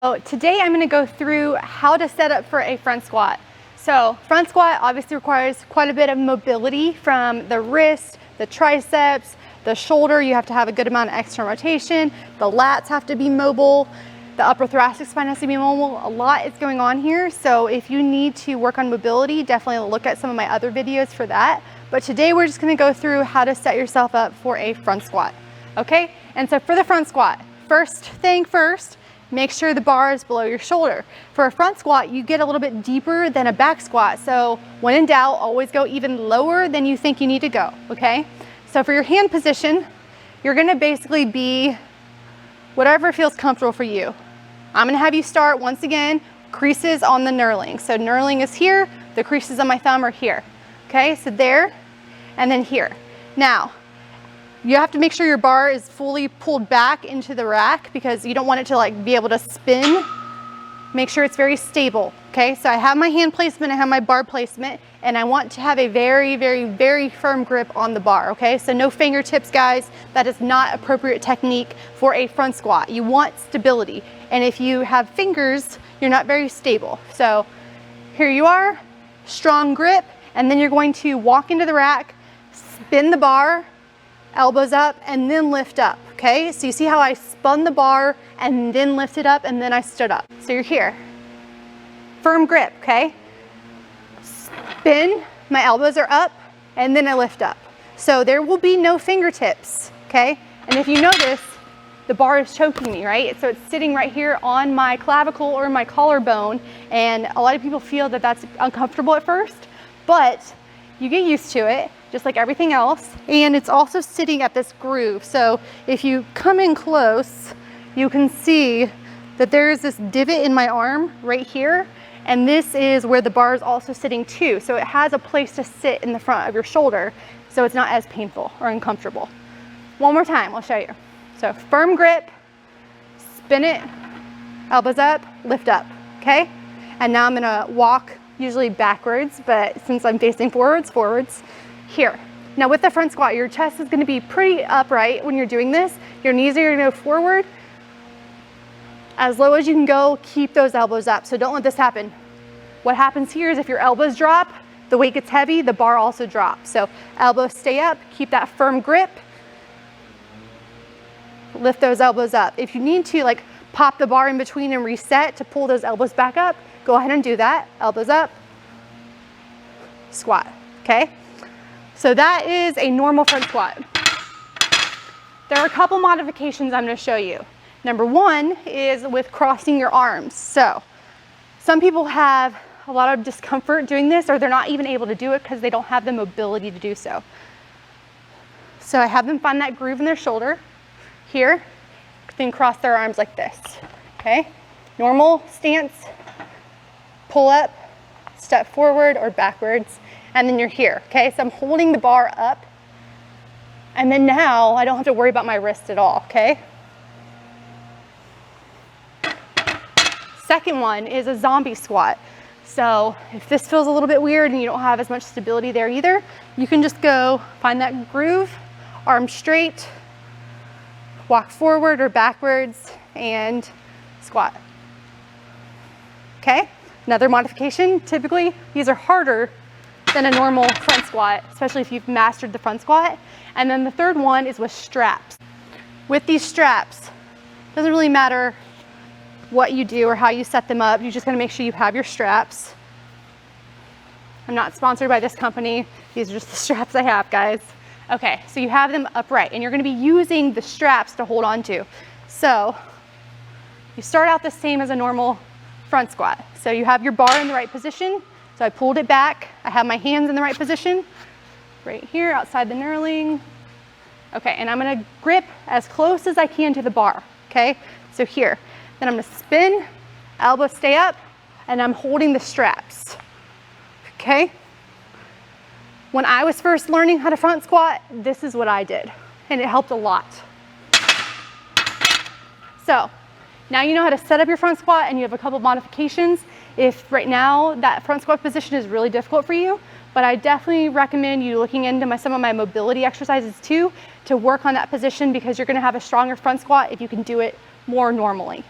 So today I'm going to go through how to set up for a front squat. So front squat obviously requires quite a bit of mobility from the wrist, the triceps, the shoulder. You have to have a good amount of external rotation. The lats have to be mobile. The upper thoracic spine has to be mobile. A lot is going on here. So if you need to work on mobility, definitely look at some of my other videos for that. But today we're just going to go through how to set yourself up for a front squat. Okay? And so for the front squat, first thing first, make sure the bar is below your shoulder. For a front squat, you get a little bit deeper than a back squat. So when in doubt, always go even lower than you think you need to go, okay? So for your hand position, you're gonna basically be whatever feels comfortable for you. I'm gonna have you start, once again, creases on the knurling. So knurling is here, the creases on my thumb are here. Okay, so there, and then here. Now, you have to make sure your bar is fully pulled back into the rack because you don't want it to like be able to spin. Make sure it's very stable, okay? So I have my hand placement, I have my bar placement, and I want to have a very, very, very firm grip on the bar, okay? So no fingertips, guys. That is not appropriate technique for a front squat. You want stability. And if you have fingers, you're not very stable. So here you are, strong grip, and then you're going to walk into the rack, spin the bar, elbows up, and then lift up, okay? So you see how I spun the bar and then lifted up and then I stood up. So you're here. Firm grip, okay? Spin, my elbows are up, and then I lift up. So there will be no fingertips, okay? And if you notice, the bar is choking me, right? So it's sitting right here on my clavicle or my collarbone, and a lot of people feel that that's uncomfortable at first, but you get used to it, just like everything else. And it's also sitting at this groove. So if you come in close, you can see that there's this divot in my arm right here. And this is where the bar is also sitting too. So it has a place to sit in the front of your shoulder. So it's not as painful or uncomfortable. One more time, I'll show you. So firm grip, spin it, elbows up, lift up, okay? And now I'm gonna walk usually backwards, but since I'm facing forwards, forwards. Here. Now with the front squat, your chest is gonna be pretty upright when you're doing this. Your knees are gonna go forward. As low as you can go, keep those elbows up. So don't let this happen. What happens here is if your elbows drop, the weight gets heavy, the bar also drops. So elbows stay up, keep that firm grip. Lift those elbows up. If you need to like pop the bar in between and reset to pull those elbows back up, go ahead and do that. Elbows up, squat, okay? So that is a normal front squat. There are a couple modifications I'm gonna show you. Number one is with crossing your arms. So some people have a lot of discomfort doing this, or they're not even able to do it because they don't have the mobility to do so. So I have them find that groove in their shoulder here, then cross their arms like this, okay? Normal stance, pull up, step forward or backwards, and then you're here, okay? So I'm holding the bar up, and then now I don't have to worry about my wrist at all, okay? Second one is a zombie squat. So if this feels a little bit weird and you don't have as much stability there either, you can just go find that groove, arms straight, walk forward or backwards, and squat. Okay? Another modification, typically these are harder than a normal front squat, especially if you've mastered the front squat. And then the third one is with straps. With these straps, doesn't really matter what you do or how you set them up, you just gotta make sure you have your straps. I'm not sponsored by this company. These are just the straps I have, guys. Okay, so you have them upright and you're gonna be using the straps to hold on to. So you start out the same as a normal front squat. So you have your bar in the right position. So I pulled it back. I have my hands in the right position, right here outside the knurling. Okay, and I'm gonna grip as close as I can to the bar, okay? So here, then I'm gonna spin, elbows stay up, and I'm holding the straps, okay? When I was first learning how to front squat, this is what I did, and it helped a lot. So now you know how to set up your front squat, and you have a couple modifications. If right now that front squat position is really difficult for you, but I definitely recommend you looking into some of my mobility exercises too to work on that position, because you're gonna have a stronger front squat if you can do it more normally.